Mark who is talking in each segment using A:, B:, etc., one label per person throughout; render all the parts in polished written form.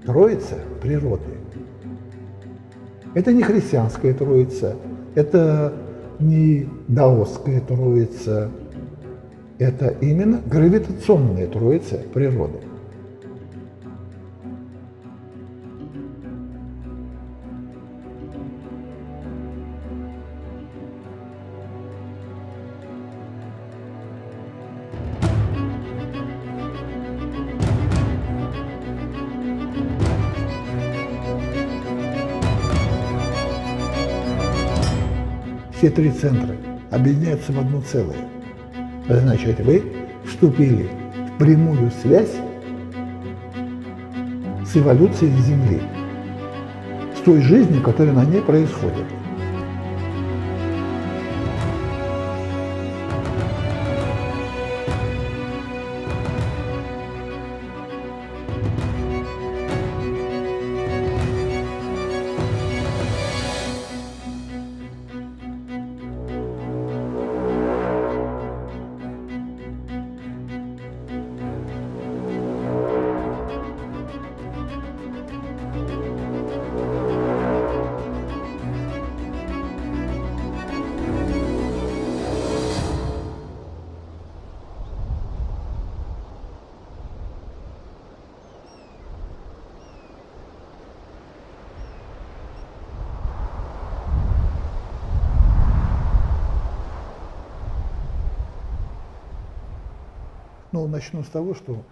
A: Троица природы. Это не христианская Троица, это не даосская Троица, это именно гравитационная Троица природы. Все три центра объединяются в одно целое. Это значит, вы вступили в прямую связь с эволюцией Земли, с той жизнью, которая на ней происходит. Ну, начну с того, что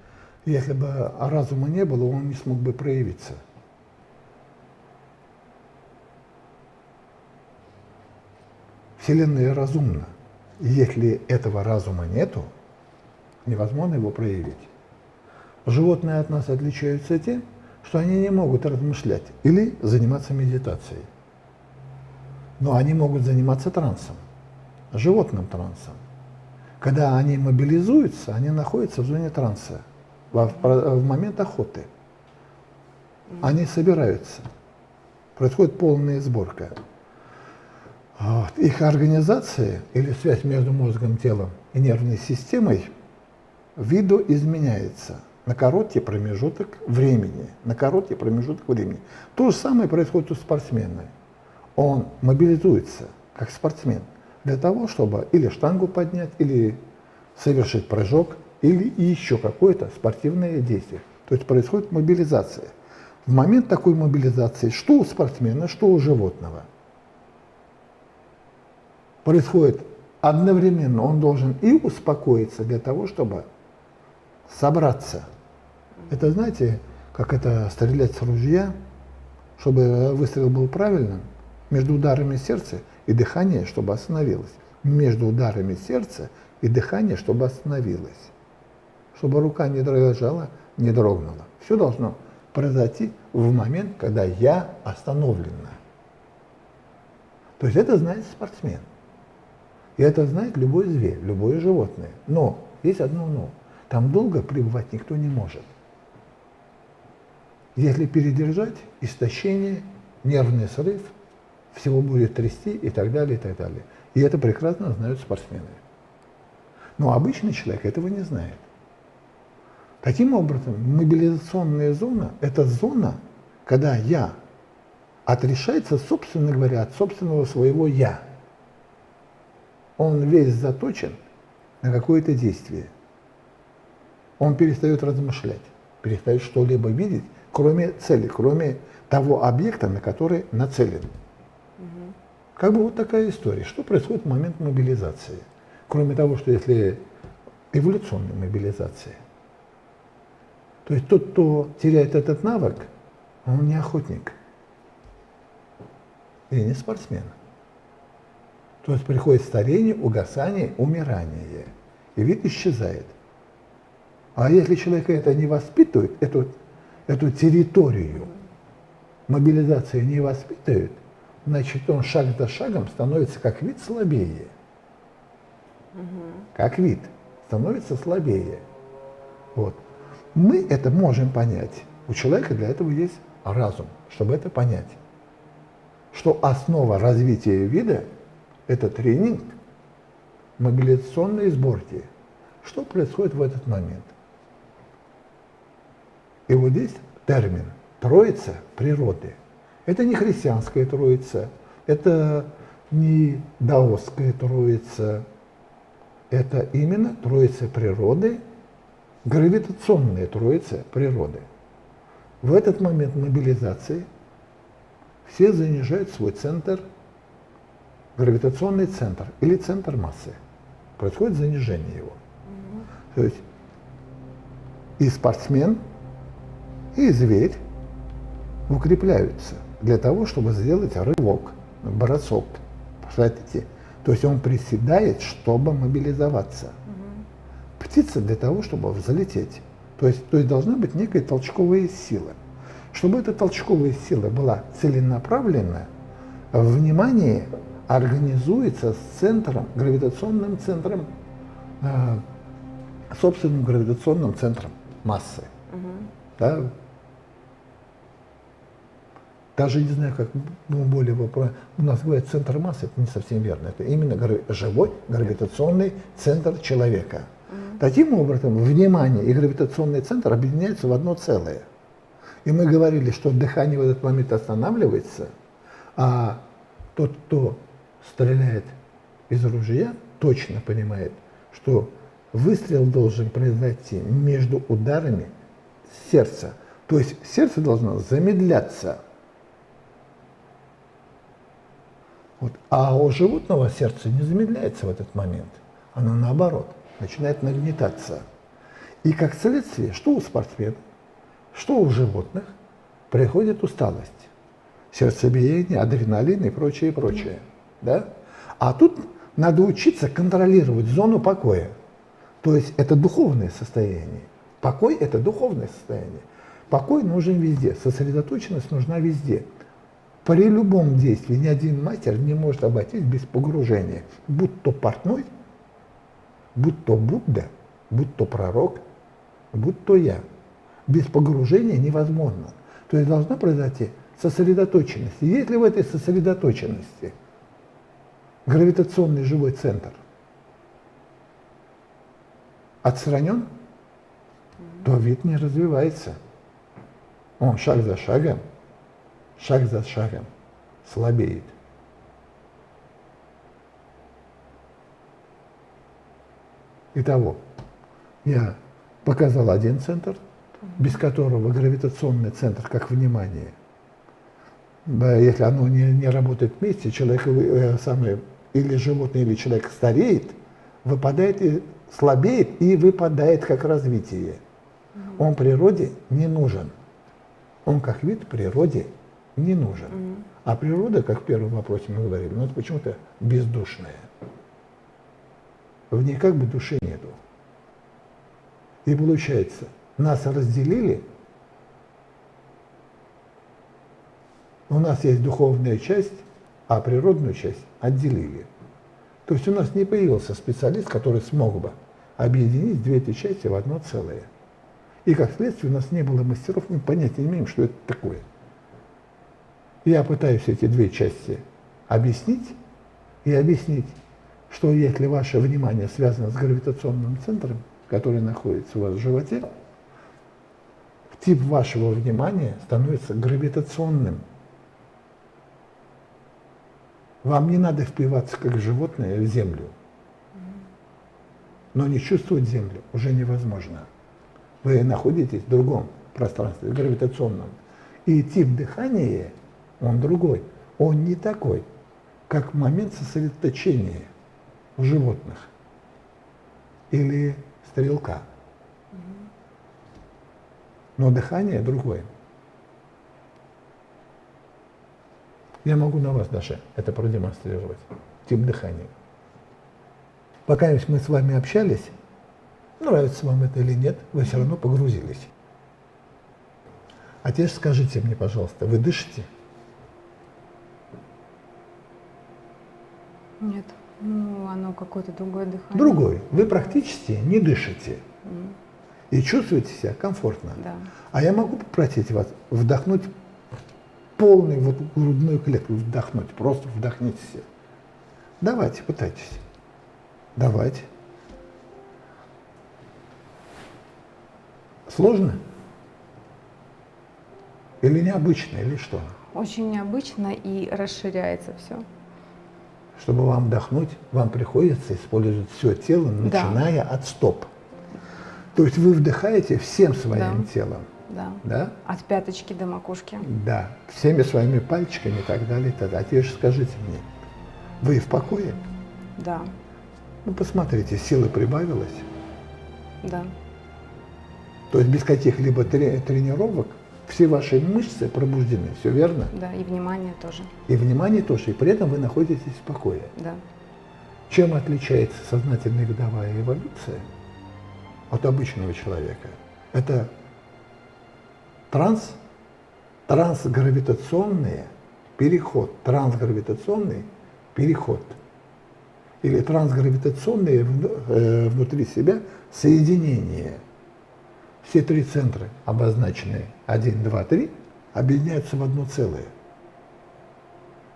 A: если бы разума не было, он не смог бы проявиться. Вселенная разумна. Если этого разума нету, невозможно его проявить. Животные от нас отличаются тем, что они не могут размышлять или заниматься медитацией. Но они могут заниматься трансом, животным трансом. Когда они мобилизуются, они находятся в зоне транса, в момент охоты. Они собираются, происходит полная сборка. Вот. Их организация или связь между мозгом, телом и нервной системой видоизменяется на короткий промежуток времени. То же самое происходит у спортсмена. Он мобилизуется как спортсмен для того, чтобы или штангу поднять, или совершить прыжок, или еще какое-то спортивное действие. То есть происходит мобилизация. В момент такой мобилизации, что у спортсмена, что у животного, происходит одновременно. Он должен и успокоиться для того, чтобы собраться. Это, знаете, как это стрелять с ружья, чтобы выстрел был правильным, между ударами сердца и дыхание, чтобы остановилось. Между ударами сердца и дыхание, чтобы остановилось. Чтобы рука не дрожала, не дрогнула. Все должно произойти в момент, когда я остановлена. То есть это знает спортсмен. И это знает любой зверь, любое животное. Но есть одно но. Там долго пребывать никто не может. Если передержать, истощение, нервный срыв, всего будет трясти и так далее, и так далее. И это прекрасно знают спортсмены. Но обычный человек этого не знает. Таким образом, мобилизационная зона – это зона, когда я отрешается, собственно говоря, от собственного своего «я». Он весь заточен на какое-то действие. Он перестает размышлять, перестает что-либо видеть, кроме цели, кроме того объекта, на который нацелен. Как бы вот такая история. Что происходит в момент мобилизации? Кроме того, что если эволюционная мобилизация. То есть тот, кто теряет этот навык, он не охотник и не спортсмен. То есть приходит старение, угасание, умирание, и вид исчезает. А если человек это не воспитывает, эту территорию мобилизации не воспитывает, значит, он шаг за шагом становится как вид слабее. Как вид становится слабее. Вот. Мы это можем понять. У человека для этого есть разум, чтобы это понять. Что основа развития вида – это тренинг, мобилизационные сборки. Что происходит в этот момент? И вот здесь термин троица природы. Это не христианская троица, это не даосская троица, это именно троица природы, гравитационная троица природы. В этот момент мобилизации все занижают свой центр, гравитационный центр или центр массы. Происходит занижение его. То есть и спортсмен, и зверь укрепляются для того, чтобы сделать рывок, бросок. Посмотрите. То есть он приседает, чтобы мобилизоваться. Птица для того, чтобы взлететь. То есть должна быть некая толчковая сила. Чтобы эта толчковая сила была целенаправленная, внимание организуется с центром, гравитационным центром, собственным гравитационным центром массы. Да? Даже не знаю, как более у нас говорят центр массы, это не совсем верно. Это именно живой гравитационный центр человека. Таким образом, внимание и гравитационный центр объединяются в одно целое. И мы говорили, что дыхание в этот момент останавливается, а тот, кто стреляет из ружья, точно понимает, что выстрел должен произойти между ударами сердца. То есть сердце должно замедляться. Вот. А у животного сердце не замедляется в этот момент. Оно наоборот начинает нагнетаться. И как следствие, что у спортсменов, что у животных, приходит усталость, сердцебиение, адреналин и прочее, прочее. Да? А тут надо учиться контролировать зону покоя. То есть это духовное состояние. Покой – это духовное состояние. Покой нужен везде, сосредоточенность нужна везде. При любом действии ни один мастер не может обойтись без погружения. Будь то портной, будь то Будда, будь то пророк, будь то я. Без погружения невозможно. То есть должна произойти сосредоточенность. И если в этой сосредоточенности гравитационный живой центр отстранен, то вид не развивается. Он шаг за шагом слабеет. Итого, я показал один центр, без которого гравитационный центр, как внимание, если оно не работает вместе, человек или животное, или человек стареет, выпадает и слабеет и выпадает как развитие. Он природе не нужен. Он как вид природе не нужен. А природа, как в первом вопросе мы говорили, это почему-то бездушная. В ней как бы души нету. И получается, нас разделили, у нас есть духовная часть, а природную часть отделили. То есть у нас не появился специалист, который смог бы объединить две эти части в одно целое. И как следствие у нас не было мастеров, мы понятия не имеем, что это такое. Я пытаюсь эти две части объяснить, что если ваше внимание связано с гравитационным центром, который находится у вас в животе, тип вашего внимания становится гравитационным. Вам не надо впиваться, как животное, в землю. Но не чувствовать землю уже невозможно. Вы находитесь в другом пространстве, гравитационном. И тип дыхания, он другой. Он не такой, как момент сосредоточения у животных или стрелка. Но дыхание другое. Я могу на вас даже это продемонстрировать. Тип дыхания. Пока мы с вами общались, нравится вам это или нет, вы все равно погрузились. А теперь скажите мне, пожалуйста, вы дышите?
B: Нет. Оно какое-то другое дыхание.
A: Другое. Вы практически не дышите. И чувствуете себя комфортно.
B: Да.
A: А я могу попросить вас вдохнуть полный грудную клетку, вдохнуть, просто вдохните все. Давайте, пытайтесь. Давайте. Сложно? Или необычно, или что?
B: Очень необычно и расширяется все.
A: Чтобы вам отдохнуть, вам приходится использовать все тело,
B: Да.
A: начиная от стоп. То есть вы вдыхаете всем своим
B: Да.
A: телом,
B: Да.
A: да?
B: От пяточки до макушки.
A: Да, всеми своими пальчиками и так далее, и так далее. А теперь скажите мне, вы в покое?
B: Да.
A: Ну, посмотрите, силы прибавилось.
B: Да.
A: То есть без каких-либо тренировок все ваши мышцы пробуждены, все верно?
B: Да. И внимание тоже.
A: И внимание тоже, и при этом вы находитесь в покое.
B: Да.
A: Чем отличается сознательная видовая эволюция от обычного человека? Это трансгравитационный переход, или трансгравитационное внутри себя соединение. Все три центра, обозначенные 1, 2, 3, объединяются в одно целое.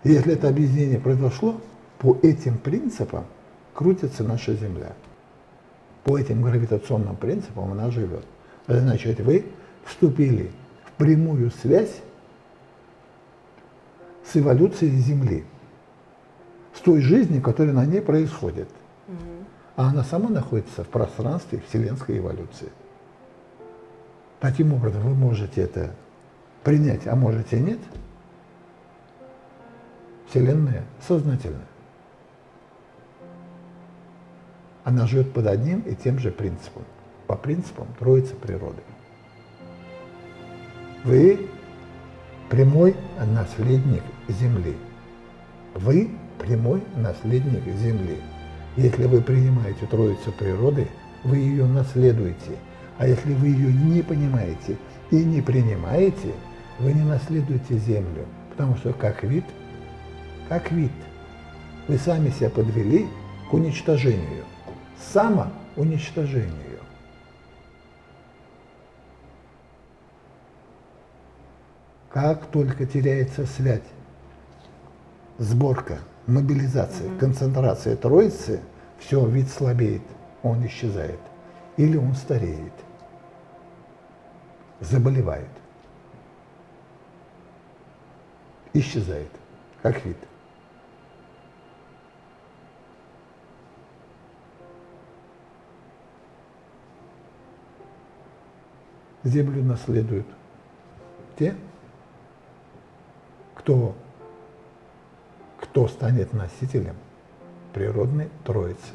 A: И если это объединение произошло, по этим принципам крутится наша Земля. По этим гравитационным принципам она живет. Это значит, вы вступили в прямую связь с эволюцией Земли, с той жизнью, которая на ней происходит. А она сама находится в пространстве вселенской эволюции. Таким образом, вы можете это принять, а можете нет. Вселенная сознательна. Она живет под одним и тем же принципом, по принципам Троицы природы. Вы прямой наследник Земли. Вы прямой наследник Земли. Если вы принимаете Троицу природы, вы ее наследуете. А если вы ее не понимаете и не принимаете, вы не наследуете Землю. Потому что как вид, вы сами себя подвели к уничтожению, самоуничтожению. Как только теряется связь, сборка, мобилизация, концентрация Троицы, все, вид слабеет, он исчезает. Или он стареет, заболевает, исчезает, как вид. Землю наследуют те, кто станет носителем природной Троицы.